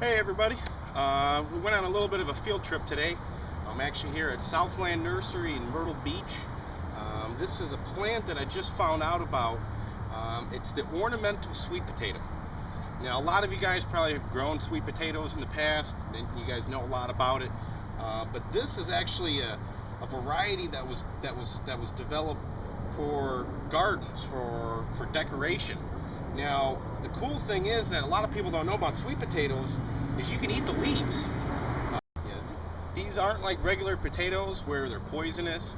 Hey everybody, we went on a little bit of a field trip today. I'm actually here at Southland Nursery in Myrtle Beach. This is a plant that I just found out about. It's the ornamental sweet potato. Now a lot of you guys probably have grown sweet potatoes in the past, and you guys know a lot about it. But this is actually a variety that was developed for gardens, for decoration. Now, the cool thing is that a lot of people don't know about sweet potatoes is you can eat the leaves. These aren't like regular potatoes where they're poisonous.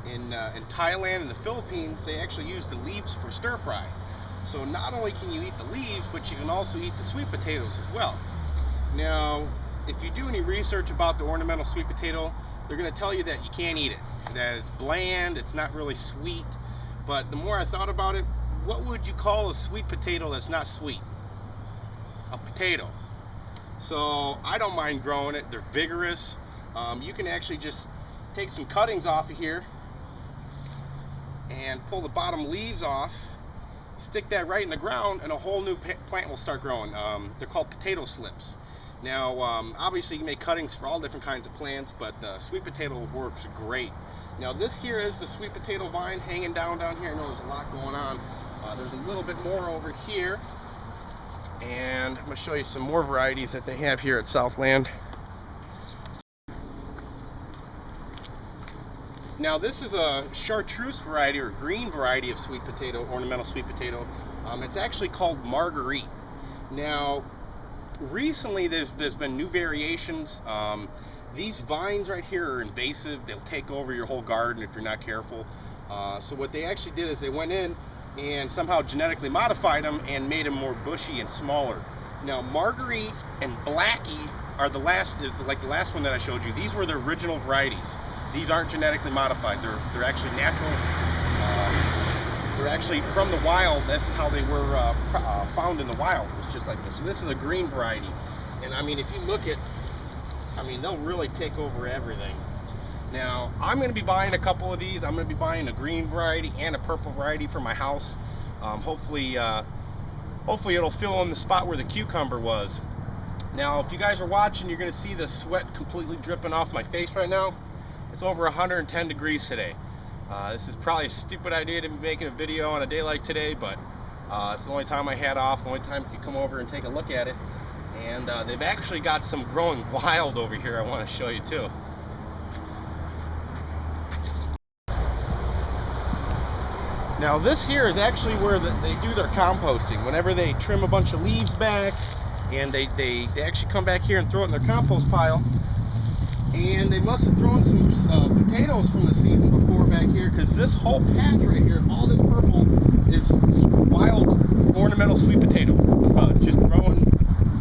In Thailand and the Philippines, they actually use the leaves for stir fry. So not only can you eat the leaves, but you can also eat the sweet potatoes as well. Now, if you do any research about the ornamental sweet potato, they're going to tell you that you can't eat it, that it's bland, it's not really sweet. But the more I thought about it, what would you call a sweet potato that's not sweet? A potato. So I don't mind growing it. They're vigorous. You can actually just take some cuttings off of here and pull the bottom leaves off, stick that right in the ground, and a whole new plant will start growing. They're called potato slips. Now obviously you make cuttings for all different kinds of plants, but sweet potato works great. Now this here is the sweet potato vine hanging down here. I know there's a lot going on. There's a little bit more over here, and I'm going to show you some more varieties that they have here at Southland. Now this is a chartreuse variety or green variety of sweet potato, ornamental sweet potato. It's actually called Marguerite. Now recently there's been new variations. These vines right here are invasive. They'll take over your whole garden if you're not careful. So what they actually did is they went in and somehow genetically modified them and made them more bushy and smaller. Now Marguerite and Blackie are the last one that I showed you. These were the original varieties. These aren't genetically modified. They're actually natural. They're actually from the wild. That's how they were found in the wild. It was just like this. So this is a green variety, and I mean, if you look at, I mean, they'll really take over everything. Now, I'm going to be buying a couple of these. I'm going to be buying a green variety and a purple variety for my house. Hopefully it'll fill in the spot where the cucumber was. Now, if you guys are watching, you're going to see the sweat completely dripping off my face right now. It's over 110 degrees today. This is probably a stupid idea to be making a video on a day like today, but it's the only time I had off, the only time you could come over and take a look at it. And they've actually got some growing wild over here I want to show you too. Now this here is actually where they do their composting. Whenever they trim a bunch of leaves back, and they actually come back here and throw it in their compost pile. And they must have thrown some potatoes from the season before back here, because this whole patch right here, all this purple, is wild ornamental sweet potato. It's just growing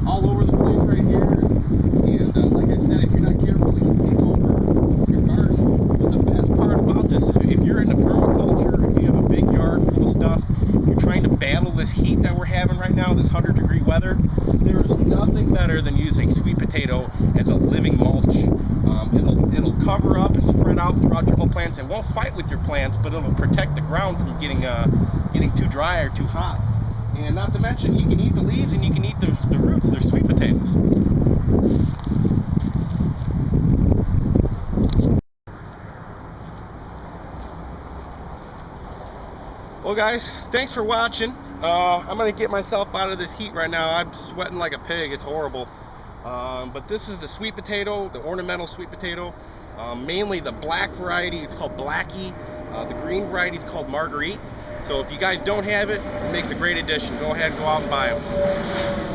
all over the place right here. And like I said, if you're not careful, it can take over your garden. But the best part about this is if you're into permaculture, if you have a big yard full of stuff, you're trying to battle this heat that we're having right now, this 100-degree weather, there is nothing better than using sweet potato as a living mulch. It'll cover up and spread out throughout your whole plants. It won't fight with your plants, but it'll protect the ground from getting too dry or too hot. And not to mention, you can eat the leaves and you can eat the roots. They're sweet potatoes. Well guys, thanks for watching. I'm going to get myself out of this heat right now. I'm sweating like a pig. It's horrible. But this is the sweet potato, the ornamental sweet potato. Mainly the black variety, it's called Blackie. The green variety is called Marguerite. So if you guys don't have it, it makes a great addition. Go ahead and go out and buy them.